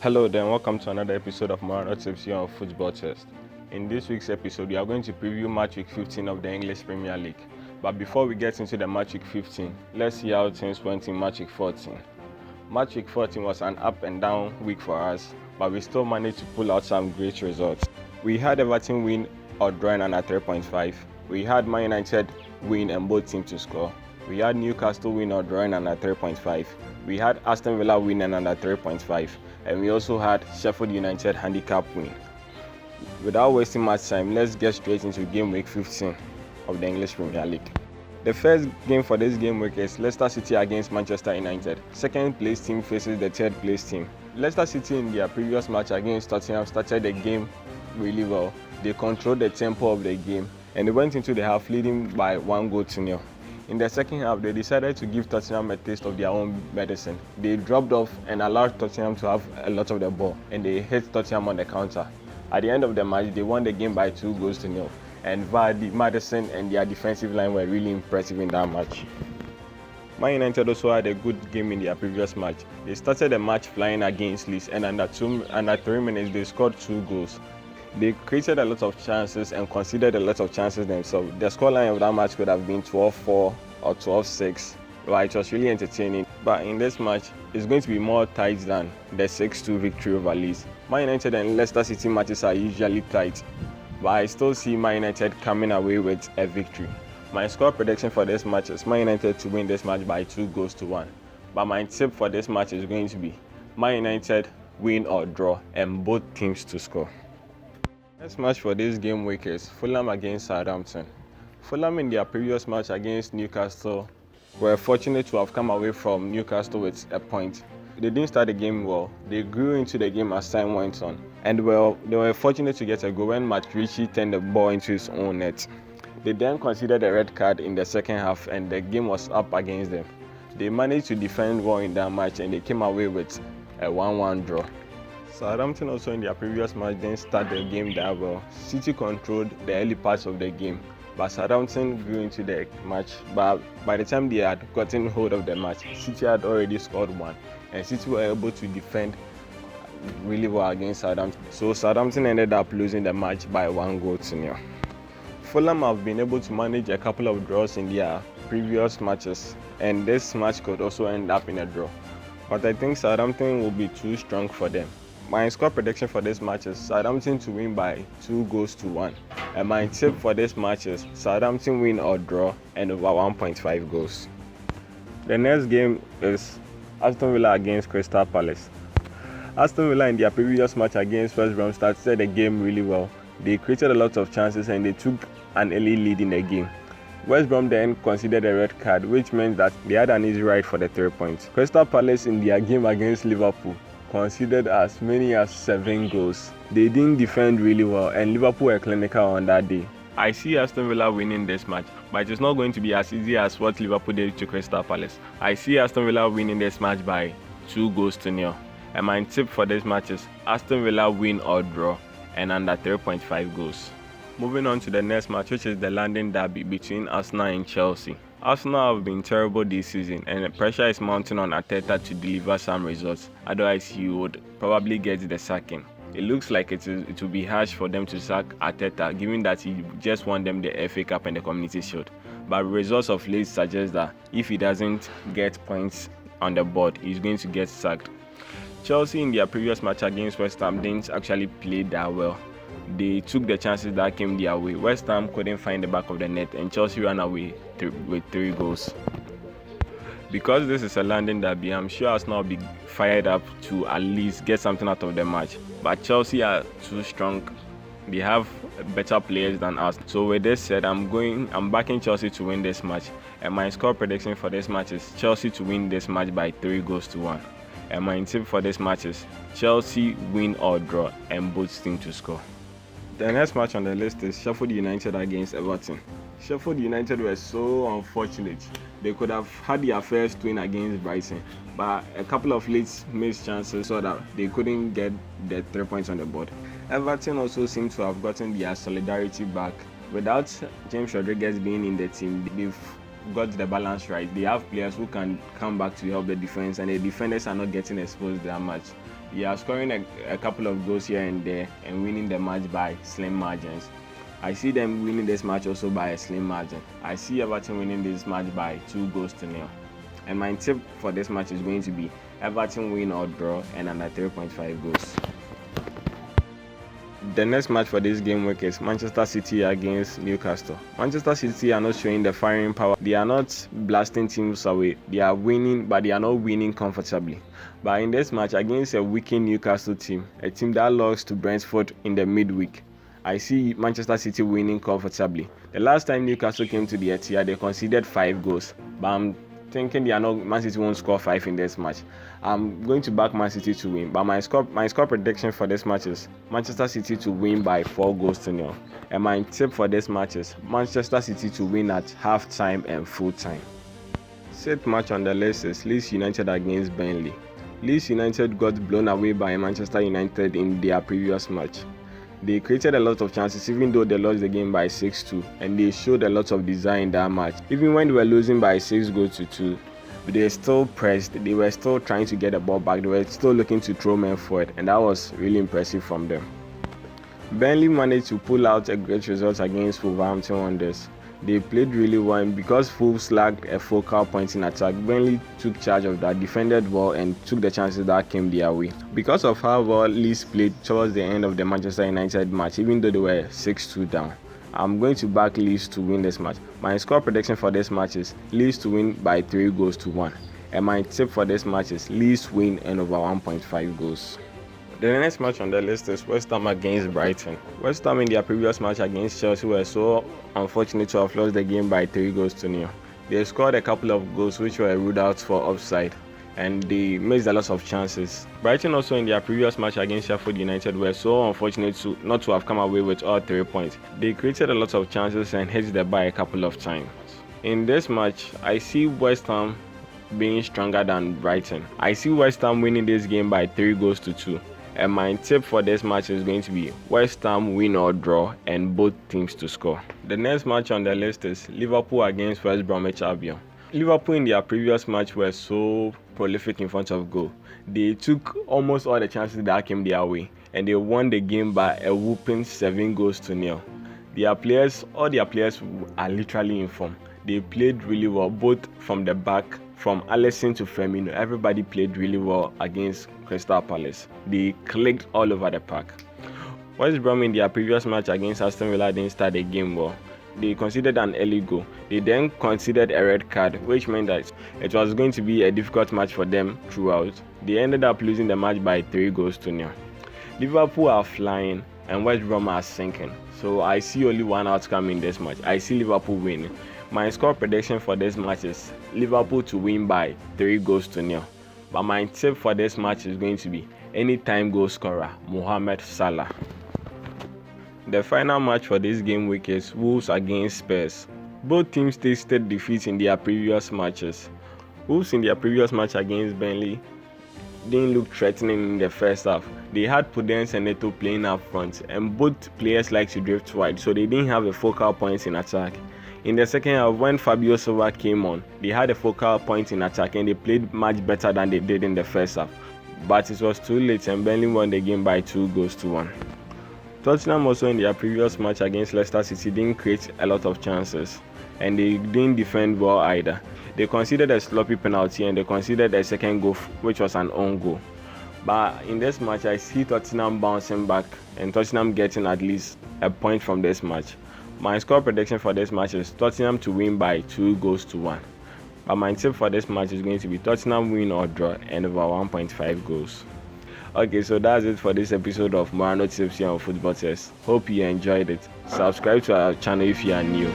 Hello then, welcome to another episode of Morano tips here on Football Chest. In this week's episode, we are going to preview match week 15 of the English Premier League. But before we get into the match week 15, let's see how things went in match week 14. Match week 14 was an up and down week for us, but we still managed to pull out some great results. We had Everton win or draw under 3.5. We had Man United win and both teams to score. We had Newcastle win or draw under 3.5. We had Aston Villa win and under 3.5. And we also had Sheffield United handicap win. Without wasting much time, let's get straight into game week 15 of the English Premier League. The first game for this game week is Leicester City against Manchester United. Second place team faces the third place team. Leicester City in their previous match against Tottenham started the game really well. They controlled the tempo of the game and they went into the half leading by 1-0. In the second half, they decided to give Tottenham a taste of their own medicine. They dropped off and allowed Tottenham to have a lot of the ball, and they hit Tottenham on the counter. At the end of the match, they won the game by 2-0, and Vardy, Maddison, and their defensive line were really impressive in that match. Man United also had a good game in their previous match. They started the match flying against Leeds, and under 3 minutes, they scored 2 goals. They created a lot of chances and conceded a lot of chances themselves. The scoreline of that match could have been 12-4 or 12-6. Well, it was really entertaining. But in this match, it's going to be more tight than the 6-2 victory over Leeds. Man United and Leicester City matches are usually tight, but I still see Man United coming away with a victory. My score prediction for this match is Man United to win this match by 2-1. But my tip for this match is going to be Man United win or draw and both teams to score. Next match for this game week is Fulham against Southampton. Fulham in their previous match against Newcastle were fortunate to have come away from Newcastle with a point. They didn't start the game well. They grew into the game as time went on. And they were fortunate to get a goal when Matt Ritchie turned the ball into his own net. They then considered a red card in the second half and the game was up against them. They managed to defend well in that match and they came away with a 1-1 draw. Southampton also in their previous match didn't start the game that well. City controlled the early parts of the game, but Southampton grew into the match. But by the time they had gotten hold of the match, City had already scored one, and City were able to defend really well against Southampton. So Southampton ended up losing the match by 1-0. Fulham have been able to manage a couple of draws in their previous matches, and this match could also end up in a draw. But I think Southampton will be too strong for them. My score prediction for this match is Southampton to win by 2-1. And my tip for this match is Southampton win or draw and over 1.5 goals. The next game is Aston Villa against Crystal Palace. Aston Villa in their previous match against West Brom started the game really well. They created a lot of chances and they took an early lead in the game. West Brom then considered a red card, which meant that they had an easy ride for the 3 points. Crystal Palace in their game against Liverpool conceded as many as 7 goals. They didn't defend really well and Liverpool were clinical on that day. I see Aston Villa winning this match, but it is not going to be as easy as what Liverpool did to Crystal Palace. I see Aston Villa winning this match by 2-0. And my tip for this match is Aston Villa win or draw and under 3.5 goals. Moving on to the next match, which is the London derby between Arsenal and Chelsea. Arsenal have been terrible this season and the pressure is mounting on Arteta to deliver some results, otherwise he would probably get the sacking. It looks like it will be harsh for them to sack Arteta given that he just won them the FA Cup and the Community Shield. But results of late suggest that if he doesn't get points on the board, he's going to get sacked. Chelsea in their previous match against West Ham didn't actually play that well. They took the chances that came their way. West Ham couldn't find the back of the net and Chelsea ran away with 3 goals. Because this is a London derby, I'm sure Arsenal will be fired up to at least get something out of the match. But Chelsea are too strong. They have better players than us. So with this said, I'm backing Chelsea to win this match. And my score prediction for this match is Chelsea to win this match by 3-1. And my tip for this match is Chelsea win or draw and both teams to score. The next match on the list is Sheffield United against Everton. Sheffield United were so unfortunate. They could have had their first win against Brighton, but a couple of late missed chances so that they couldn't get the 3 points on the board. Everton also seem to have gotten their solidarity back. Without James Rodriguez being in the team, they've got the balance right. They have players who can come back to help the defense, and the defenders are not getting exposed that much. They are scoring a couple of goals here and there and winning the match by slim margins. I see them winning this match also by a slim margin. I see Everton winning this match by 2-0. And my tip for this match is going to be Everton win or draw and under 3.5 goals. The next match for this game week is Manchester City against Newcastle. Manchester City are not showing the firing power. They are not blasting teams away. They are winning, but they are not winning comfortably. But in this match against a weakened Newcastle team, a team that lost to Brentford in the midweek, I see Manchester City winning comfortably. The last time Newcastle came to the Etihad, they conceded 5 goals. But I'm thinking Man City won't score 5 in this match. I'm going to back Man City to win, but my score prediction for this match is Manchester City to win by 4-0. And my tip for this match is Manchester City to win at half-time and full-time. Sixth match on the list is Leeds United against Burnley. Leeds United got blown away by Manchester United in their previous match. They created a lot of chances even though they lost the game by 6-2, and they showed a lot of desire in that match. Even when they were losing by 6-2, they still pressed, they were still trying to get the ball back, they were still looking to throw men forward, and that was really impressive from them. Burnley managed to pull out a great result against Southampton Wanderers. They played really well, and because Wolves lacked a focal point in attack, Burnley took charge of that, defended well, and took the chances that came their way. Because of how well Leeds played towards the end of the Manchester United match, even though they were 6-2 down, I'm going to back Leeds to win this match. My score prediction for this match is Leeds to win by 3-1. And my tip for this match is Leeds win and over 1.5 goals. The next match on the list is West Ham against Brighton. West Ham in their previous match against Chelsea were so unfortunate to have lost the game by 3-0. They scored a couple of goals which were ruled out for offside, and they missed a lot of chances. Brighton also in their previous match against Sheffield United were so unfortunate not to have come away with all 3 points. They created a lot of chances and hit the bar a couple of times. In this match, I see West Ham being stronger than Brighton. I see West Ham winning this game by 3-2. And my tip for this match is going to be West Ham win or draw and both teams to score. The next match on the list is Liverpool against West Bromwich Albion. Liverpool in their previous match were so prolific in front of goal. They took almost all the chances that came their way, and they won the game by a whooping 7-0. All their players are literally in form. They played really well, both from the back, from Alisson to Firmino. Everybody played really well against Crystal Palace. They clicked all over the park. West Brom in their previous match against Aston Villa didn't start the game well. They considered an early goal. They then considered a red card, which meant that it was going to be a difficult match for them throughout. They ended up losing the match by 3-0. Liverpool are flying and West Brom are sinking. So I see only one outcome in this match. I see Liverpool winning. My score prediction for this match is Liverpool to win by 3-0. But my tip for this match is going to be anytime goal scorer, Mohamed Salah. The final match for this game week is Wolves against Spurs. Both teams tasted defeat in their previous matches. Wolves in their previous match against Burnley didn't look threatening in the first half. They had Podence and Neto playing up front, and both players like to drift wide, so they didn't have a focal point in attack. In the second half, when Fabio Silva came on, they had a focal point in attack and they played much better than they did in the first half. But it was too late and Burnley won the game by 2-1. Tottenham also in their previous match against Leicester City didn't create a lot of chances, and they didn't defend well either. They conceded a sloppy penalty and they conceded a second goal, which was an own goal. But in this match, I see Tottenham bouncing back and Tottenham getting at least a point from this match. My score prediction for this match is Tottenham to win by 2-1. But my tip for this match is going to be Tottenham win or draw and over 1.5 goals. Okay, so that's it for this episode of Morano Tips here on Football Test. Hope you enjoyed it. Subscribe to our channel if you are new.